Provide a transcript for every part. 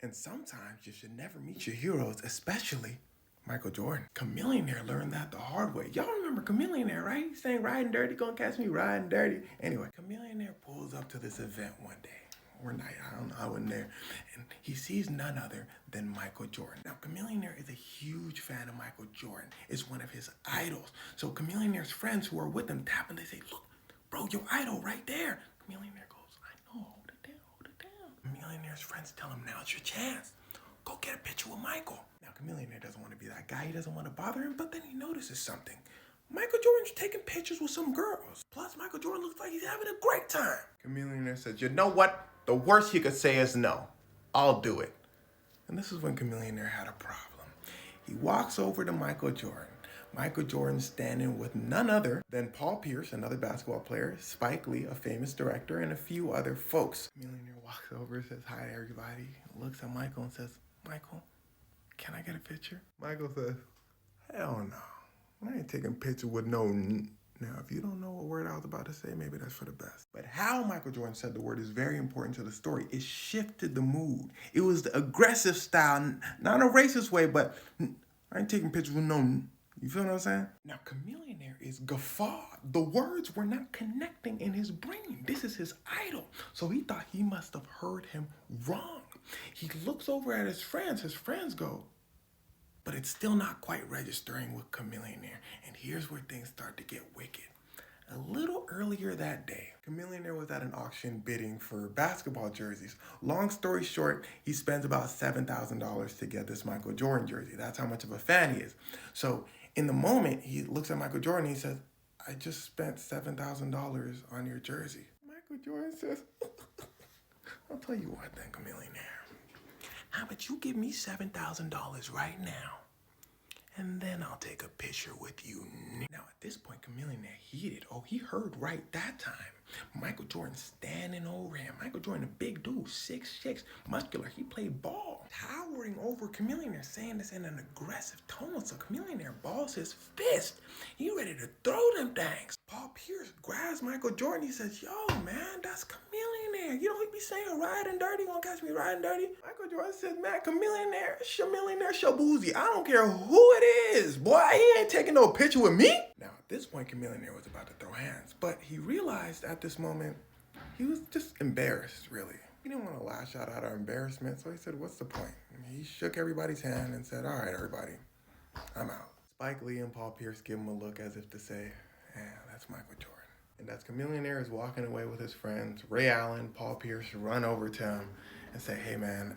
And sometimes you should never meet your heroes, especially Michael Jordan. Chamillionaire learned that the hard way. Y'all remember Chamillionaire, right? He's saying riding dirty, gonna catch me riding dirty. Anyway, Chamillionaire pulls up to this event one day or night, I don't know, I wasn't there. And he sees none other than Michael Jordan. Now, Chamillionaire is a huge fan of Michael Jordan. It's one of his idols. So Chamillionaire's friends who are with him tap and they say, look, bro, your idol right there. Chamillionaire goes, I know, hold it down, hold it down. Chamillionaire's friends tell him, now's your chance. Go get a picture with Michael. Now, Chamillionaire doesn't want to be that guy. He doesn't want to bother him, but then he notices something. Michael Jordan's taking pictures with some girls. Plus, Michael Jordan looks like he's having a great time. Chamillionaire says, you know what? The worst he could say is no. I'll do it. And this is when Chamillionaire had a problem. He walks over to Michael Jordan. Michael Jordan standing with none other than Paul Pierce, another basketball player, Spike Lee, a famous director, and a few other folks. Chamillionaire walks over, says hi to everybody, looks at Michael and says, Michael, can I get a picture? Michael says, hell no. I ain't taking pictures with no... Now, if you don't know what word I was about to say, maybe that's for the best. But how Michael Jordan said the word is very important to the story. It shifted the mood. It was the aggressive style, not in a racist way, but I ain't taking pictures with no... You feel what I'm saying? Now, Chamillionaire is guffawed. The words were not connecting in his brain. This is his idol. So he thought he must have heard him wrong. He looks over at his friends. His friends go, but it's still not quite registering with Chamillionaire. And here's where things start to get wicked. A little earlier that day, Chamillionaire was at an auction bidding for basketball jerseys. Long story short, he spends about $7,000 to get this Michael Jordan jersey. That's how much of a fan he is. So in the moment, he looks at Michael Jordan and he says, I just spent $7,000 on your jersey. Michael Jordan says, I'll tell you what then, Chamillionaire. How about you give me $7,000 right now, and then I'll take a picture with you. Now, at this point, Chamillionaire heated. Oh, he heard right that time. Michael Jordan standing over him. Michael Jordan, a big dude, 6'6", muscular. He played ball. Towering over Chamillionaire, saying this in an aggressive tone. So Chamillionaire balls his fist. He ready to throw them things. Paul Pierce grabs Michael Jordan. He says, yo, man, that's Chamillionaire. You know, he be saying riding dirty, gonna catch me riding dirty. Michael Jordan says, man, Chamillionaire, Shabuzi. I don't care who it is. Boy, he ain't taking no picture with me. Now, at this point, Chamillionaire was about to throw hands, but he realized at this moment, he was just embarrassed, really. He didn't want to lash out of embarrassment, so he said, what's the point? And he shook everybody's hand and said, all right, everybody, I'm out. Spike Lee and Paul Pierce give him a look as if to say, yeah, that's Michael Jordan. And as Chamillionaire is walking away with his friends, Ray Allen, Paul Pierce run over to him and say, hey, man,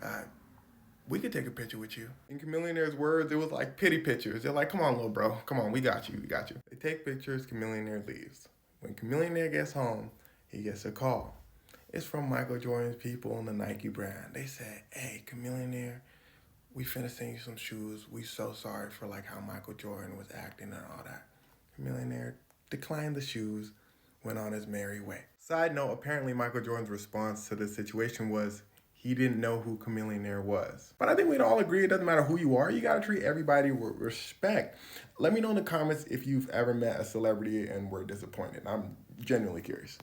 we could take a picture with you. In Chamillionaire's words, it was like pity pictures. They're like, come on, little bro. Come on, we got you, we got you. They take pictures, Chamillionaire leaves. When Chamillionaire gets home, he gets a call. It's from Michael Jordan's people in the Nike brand. They said, hey, Chamillionaire, we finna send you some shoes. We so sorry for like how Michael Jordan was acting and all that. Chamillionaire declined the shoes, went on his merry way. Side note, apparently Michael Jordan's response to this situation was he didn't know who Chamillionaire was. But I think we'd all agree it doesn't matter who you are, you gotta treat everybody with respect. Let me know in the comments if you've ever met a celebrity and were disappointed. I'm genuinely curious.